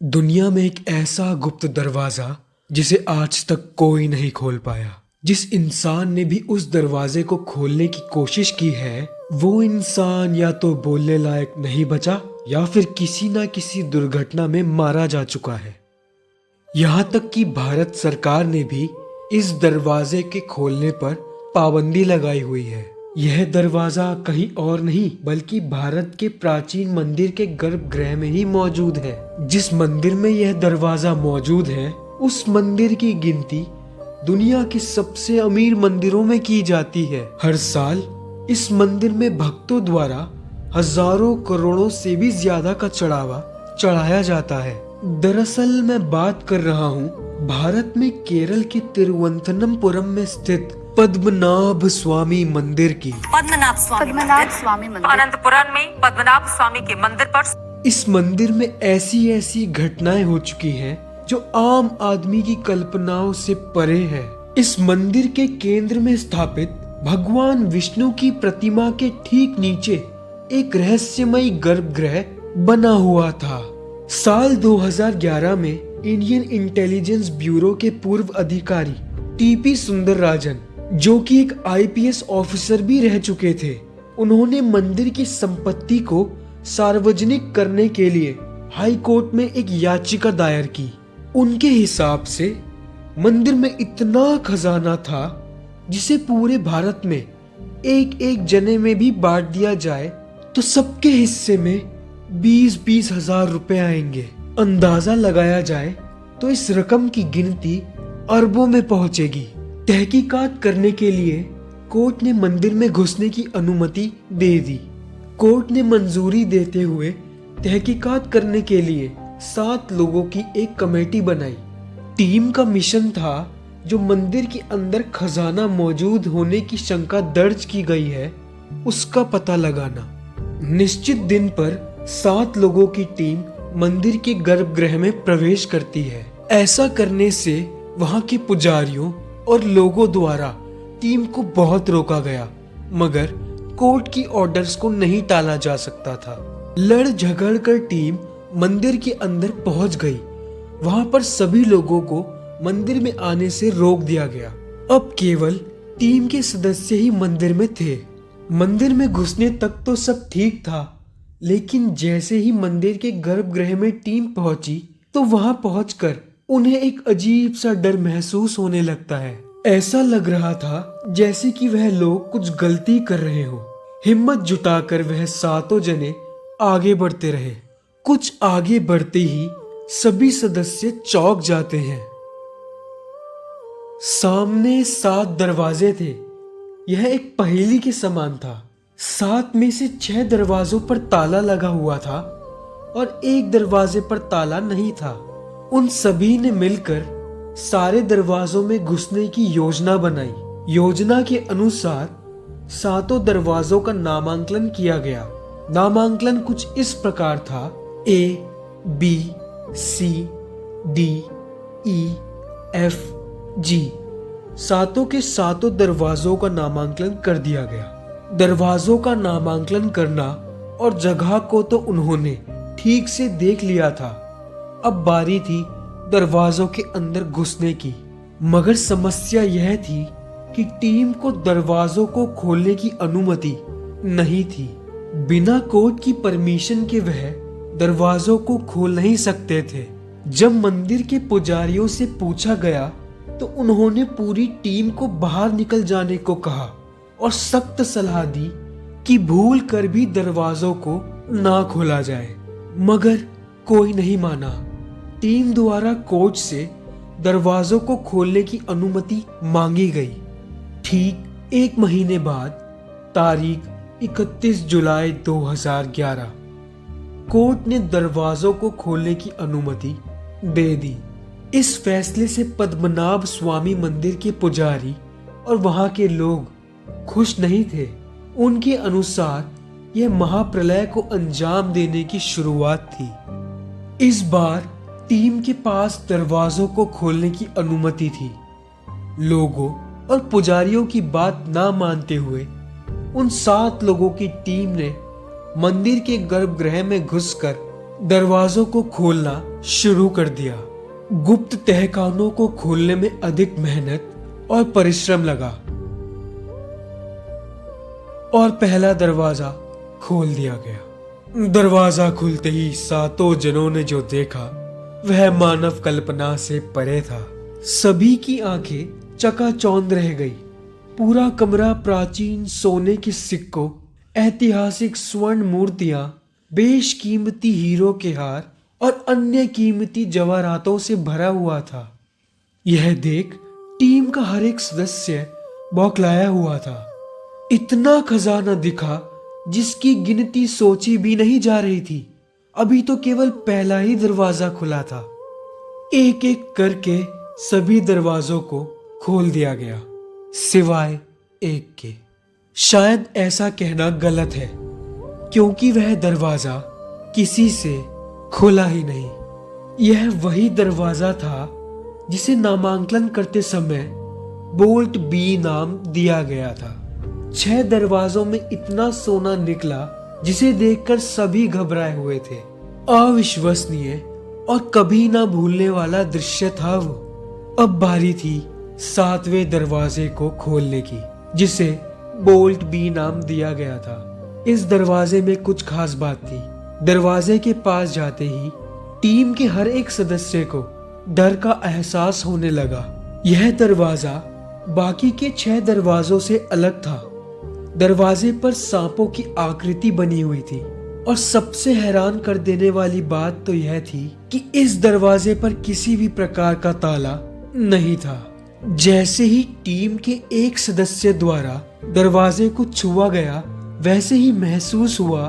दुनिया में एक ऐसा गुप्त दरवाजा जिसे आज तक कोई नहीं खोल पाया। जिस इंसान ने भी उस दरवाजे को खोलने की कोशिश की है, वो इंसान या तो बोलने लायक नहीं बचा या फिर किसी ना किसी दुर्घटना में मारा जा चुका है। यहाँ तक कि भारत सरकार ने भी इस दरवाजे के खोलने पर पाबंदी लगाई हुई है। यह दरवाजा कहीं और नहीं बल्कि भारत के प्राचीन मंदिर के गर्भगृह में ही मौजूद है। जिस मंदिर में यह दरवाजा मौजूद है, उस मंदिर की गिनती दुनिया के सबसे अमीर मंदिरों में की जाती है। हर साल इस मंदिर में भक्तों द्वारा हजारों करोड़ों से भी ज्यादा का चढ़ावा चढ़ाया जाता है। दरअसल मैं बात कर रहा हूँ भारत में केरल के तिरुवनंतपुरम में स्थित पद्मनाभ स्वामी मंदिर की। पद्मनाभ स्वामी मंदिर अनंतपुरम में पद्मनाभ स्वामी के मंदिर पर। इस मंदिर में ऐसी ऐसी घटनाएं हो चुकी हैं जो आम आदमी की कल्पनाओं से परे है। इस मंदिर के केंद्र में स्थापित भगवान विष्णु की प्रतिमा के ठीक नीचे एक रहस्यमयी गर्भगृह बना हुआ था। साल 2011 में इंडियन इंटेलिजेंस ब्यूरो के पूर्व अधिकारी टीपी सुंदरराजन, जो कि एक आईपीएस ऑफिसर भी रह चुके थे, उन्होंने मंदिर की संपत्ति को सार्वजनिक करने के लिए हाई कोर्ट में एक याचिका दायर की। उनके हिसाब से मंदिर में इतना खजाना था जिसे पूरे भारत में एक एक जने में भी बांट दिया जाए तो सबके हिस्से में 20-20 हजार रुपए आएंगे। अंदाजा लगाया जाए तो इस रकम की गिनती अरबों में पहुंचेगी। तहकीकात करने के लिए कोर्ट ने मंदिर में घुसने की अनुमति दे दी। कोर्ट ने मंजूरी देते हुए तहकीकात करने के लिए 7 लोगों की एक कमेटी बनाई। टीम का मिशन था जो मंदिर के अंदर खजाना मौजूद होने की शंका दर्ज की गई है उसका पता लगाना। निश्चित दिन पर 7 लोगों की टीम मंदिर के गर्भगृह में प्रवेश करती है। ऐसा करने से वहां के पुजारियों और लोगों द्वारा टीम को बहुत रोका गया, मगर कोर्ट की ऑर्डर्स को नहीं टाला जा सकता था। लड़ झगड़ कर टीम मंदिर के अंदर पहुंच गई। वहां पर सभी लोगों को मंदिर में आने से रोक दिया गया। अब केवल टीम के सदस्य ही मंदिर में थे। मंदिर में घुसने तक तो सब ठीक था, लेकिन जैसे ही मंदिर के गर्भगृह में टीम पहुंची तो वहां पहुंचकर उन्हें एक अजीब सा डर महसूस होने लगता है। ऐसा लग रहा था जैसे कि वह लोग कुछ गलती कर रहे हो। हिम्मत जुटाकर वह 7 जने आगे बढ़ते रहे। कुछ आगे बढ़ते ही सभी सदस्य चौंक जाते हैं। सामने 7 दरवाजे थे। यह एक पहेली के समान था। 7 में से 6 दरवाजों पर ताला लगा हुआ था और एक दरवाजे पर ताला नहीं था। उन सभी ने मिलकर सारे दरवाजों में घुसने की योजना बनाई। योजना के अनुसार 7 दरवाजों का नामांकन किया गया। नामांकन कुछ इस प्रकार था: A, B, C, D, E, F, G। 7 के 7 दरवाजों का नामांकन कर दिया गया। दरवाजों का नामांकन करना और जगह को तो उन्होंने ठीक से देख लिया था। अब बारी थी दरवाजों के अंदर घुसने की। मगर समस्या यह थी कि टीम को दरवाजों को खोलने की अनुमति नहीं थी। बिना कोर्ट की परमिशन के वह दरवाजों को खोल नहीं सकते थे। जब मंदिर के पुजारियों से पूछा गया तो उन्होंने पूरी टीम को बाहर निकल जाने को कहा और सख्त सलाह दी कि भूल कर भी दरवाजों को ना खोला जाए, मगर कोई नहीं माना। टीम द्वारा कोर्ट से दरवाजों को खोलने की अनुमति मांगी गई। ठीक 1 महीने बाद तारीख 31 जुलाई 2011 कोर्ट ने दरवाजों को खोलने की अनुमति दे दी। इस फैसले से पद्मनाभ स्वामी मंदिर के पुजारी और वहां के लोग खुश नहीं थे। उनके अनुसार यह महाप्रलय को अंजाम देने की शुरुआत थी। इस बार टीम के पास दरवाजों को खोलने की अनुमति थी। लोगों और पुजारियों की बात ना मानते हुए उन 7 लोगों की टीम ने मंदिर के गर्भगृह में घुसकर दरवाजों को खोलना शुरू कर दिया। गुप्त तहखानों को खोलने में अधिक मेहनत और परिश्रम लगा और पहला दरवाजा खोल दिया गया। दरवाजा खुलते ही सातों जनों ने जो देखा वह मानव कल्पना से परे था। सभी की आंखें चकाचौंध रह गई। पूरा कमरा प्राचीन सोने के सिक्कों, ऐतिहासिक स्वर्ण मूर्तियां, बेशकीमती हीरो के हार और अन्य कीमती जवाहरातों से भरा हुआ था। यह देख टीम का हर एक सदस्य बौखलाया हुआ था। इतना खजाना दिखा जिसकी गिनती सोची भी नहीं जा रही थी। अभी तो केवल पहला ही दरवाजा खुला था। एक एक करके सभी दरवाजों को खोल दिया गया, सिवाय एक के। शायद ऐसा कहना गलत है, क्योंकि वह दरवाजा किसी से खुला ही नहीं। यह वही दरवाजा था जिसे नामांकन करते समय बोल्ट बी नाम दिया गया था। 6 दरवाजों में इतना सोना निकला जिसे देखकर सभी घबराए हुए थे। अविश्वसनीय और कभी ना भूलने वाला दृश्य था वो। अब बारी थी 7वें दरवाजे को खोलने की, जिसे बोल्ट बी नाम दिया गया था। इस दरवाजे में कुछ खास बात थी। दरवाजे के पास जाते ही टीम के हर एक सदस्य को डर का एहसास होने लगा। यह दरवाजा बाकी के 6 दरवाजों से अलग था। दरवाजे पर सांपों की आकृति बनी हुई थी और सबसे हैरान कर देने वाली बात तो यह थी कि इस दरवाजे पर किसी भी प्रकार का ताला नहीं था। जैसे ही टीम के एक सदस्य द्वारा दरवाजे को छुआ गया, वैसे ही महसूस हुआ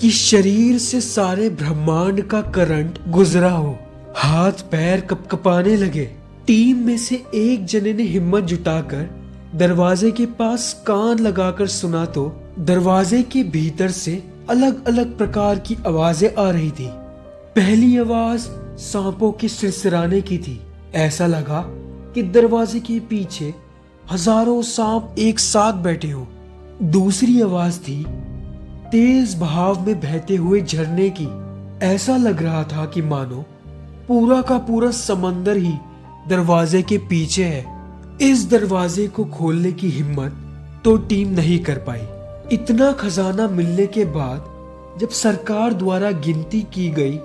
कि शरीर से सारे ब्रह्मांड का करंट गुजरा हो। हाथ पैर कपकपाने लगे। टीम में से एक जने ने हिम्मत जुटाकर दरवाजे के पास कान लगाकर सुना तो दरवाजे के भीतर से अलग अलग प्रकार की आवाजें आ रही थी। पहली आवाज सांपों के सिरसिराने की थी। ऐसा लगा कि दरवाजे के पीछे हजारों सांप एक साथ बैठे हों। दूसरी आवाज थी तेज बहाव में बहते हुए झरने की। ऐसा लग रहा था कि मानो पूरा का पूरा समंदर ही दरवाजे के पीछे है। इस दरवाजे को खोलने की हिम्मत तो टीम नहीं कर पाई। इतना खजाना मिलने के बाद जब सरकार द्वारा गिनती की गई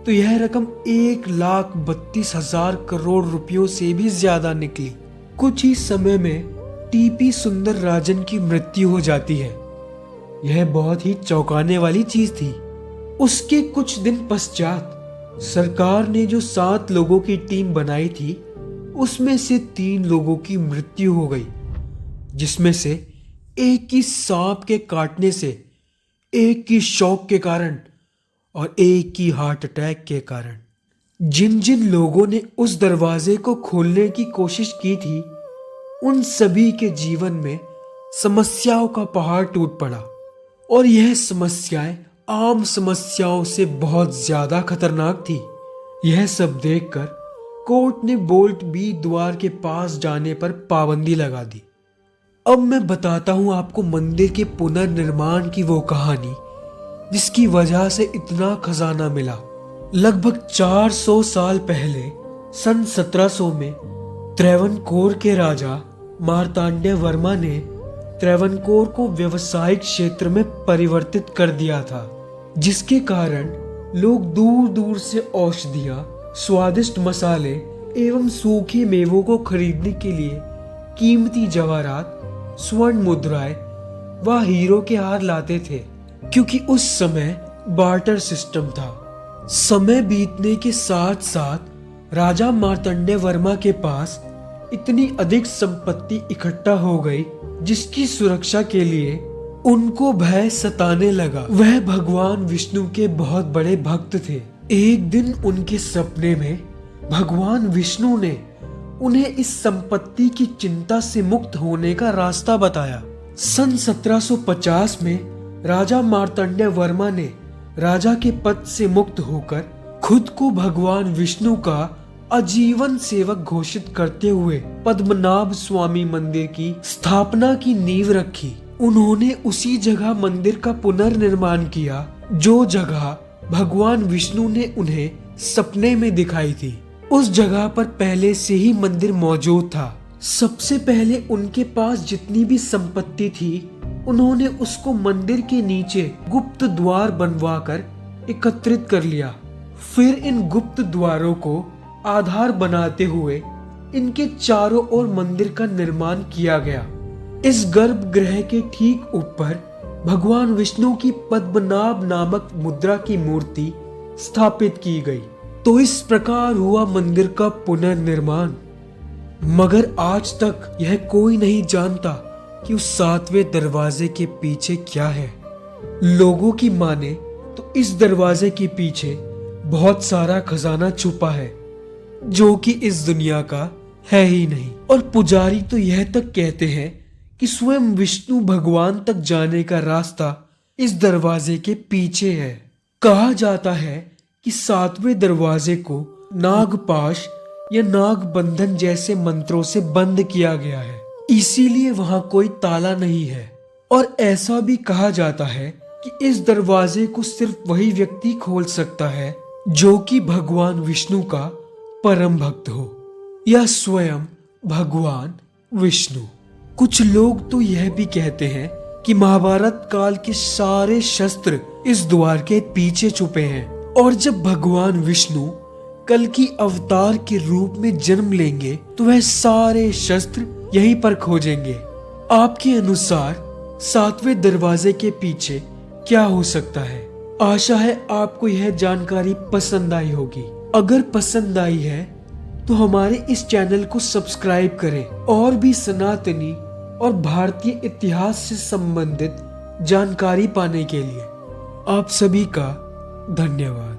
तो यह रकम 1,32,000 करोड़ रुपयों से भी ज्यादा निकली। कुछ ही समय में टीपी सुंदर राजन की मृत्यु हो जाती है। यह बहुत ही चौंकाने वाली चीज थी। उसके कुछ दिन पश्चात सरकार ने जो 7 लोगों की टीम बनाई थी, उसमें से 3 लोगों की मृत्यु हो गई, जिसमें से एक की सांप के काटने से, एक की शॉक के कारण और एक की हार्ट अटैक के कारण। जिन जिन लोगों ने उस दरवाजे को खोलने की कोशिश की थी, उन सभी के जीवन में समस्याओं का पहाड़ टूट पड़ा और यह समस्याएं आम समस्याओं से बहुत ज्यादा खतरनाक थी। यह सब देखकर कोर्ट ने बोल्ट बी द्वार के पास जाने पर पाबंदी लगा दी। अब मैं बताता हूं आपको मंदिर के पुनर्निर्माण की वो कहानी जिसकी वजह से इतना खजाना मिला। लगभग 400 साल पहले सन 1700 में त्रैवनकोर के राजा मार्तांड्य वर्मा ने त्रैवनकोर को व्यवसायिक क्षेत्र में परिवर्तित कर दिया था, जिसके कारण लोग दूर दूर से औषधियां, स्वादिष्ट मसाले एवं सूखे मेवों को खरीदने के लिए कीमती जवाहरात, स्वर्ण मुद्राएं व हीरो के हार लाते थे, क्योंकि उस समय बार्टर सिस्टम था। समय बीतने के साथ साथ राजा मार्तंडे वर्मा के पास इतनी अधिक संपत्ति इकट्ठा हो गई जिसकी सुरक्षा के लिए उनको भय सताने लगा। वह भगवान विष्णु के बहुत बड़े भक्त थे। एक दिन उनके सपने में भगवान विष्णु ने उन्हें इस संपत्ति की चिंता से मुक्त होने का रास्ता बताया। सन 1750 में राजा मार्तंड्य वर्मा ने राजा के पद से मुक्त होकर खुद को भगवान विष्णु का आजीवन सेवक घोषित करते हुए पद्मनाभ स्वामी मंदिर की स्थापना की नींव रखी। उन्होंने उसी जगह मंदिर का पुनर्निर्माण किया जो जगह भगवान विष्णु ने उन्हें सपने में दिखाई थी। उस जगह पर पहले से ही मंदिर मौजूद था। सबसे पहले उनके पास जितनी भी संपत्ति थी उन्होंने उसको मंदिर के नीचे गुप्त द्वार बनवाकर एकत्रित कर लिया। फिर इन गुप्त द्वारों को आधार बनाते हुए इनके चारों ओर मंदिर का निर्माण किया गया। इस गर्भगृह के ठीक ऊपर भगवान विष्णु की पद्मनाभ नामक मुद्रा की मूर्ति स्थापित की गई। तो इस प्रकार हुआ मंदिर का पुनर्निर्माण। मगर आज तक यह कोई नहीं जानता कि उस 7वें दरवाजे के पीछे क्या है। लोगों की माने तो इस दरवाजे के पीछे बहुत सारा खजाना छुपा है जो कि इस दुनिया का है ही नहीं। और पुजारी तो यह तक कहते हैं कि स्वयं विष्णु भगवान तक जाने का रास्ता इस दरवाजे के पीछे है। कहा जाता है कि 7वें दरवाजे को नागपाश या नागबंधन जैसे मंत्रों से बंद किया गया है, इसीलिए वहां कोई ताला नहीं है। और ऐसा भी कहा जाता है कि इस दरवाजे को सिर्फ वही व्यक्ति खोल सकता है जो कि भगवान विष्णु का परम भक्त हो या स्वयं भगवान विष्णु। कुछ लोग तो यह भी कहते हैं कि महाभारत काल के सारे शस्त्र इस द्वार के पीछे छुपे हैं और जब भगवान विष्णु कल की अवतार के रूप में जन्म लेंगे तो वह सारे शस्त्र यहीं पर खोजेंगे। आपके अनुसार 7वें दरवाजे के पीछे क्या हो सकता है? आशा है आपको यह जानकारी पसंद आई होगी। अगर पसंद आई है तो हमारे इस चैनल को सब्सक्राइब करें और भी सनातनी और भारतीय इतिहास से संबंधित जानकारी पाने के लिए। आप सभी का धन्यवाद।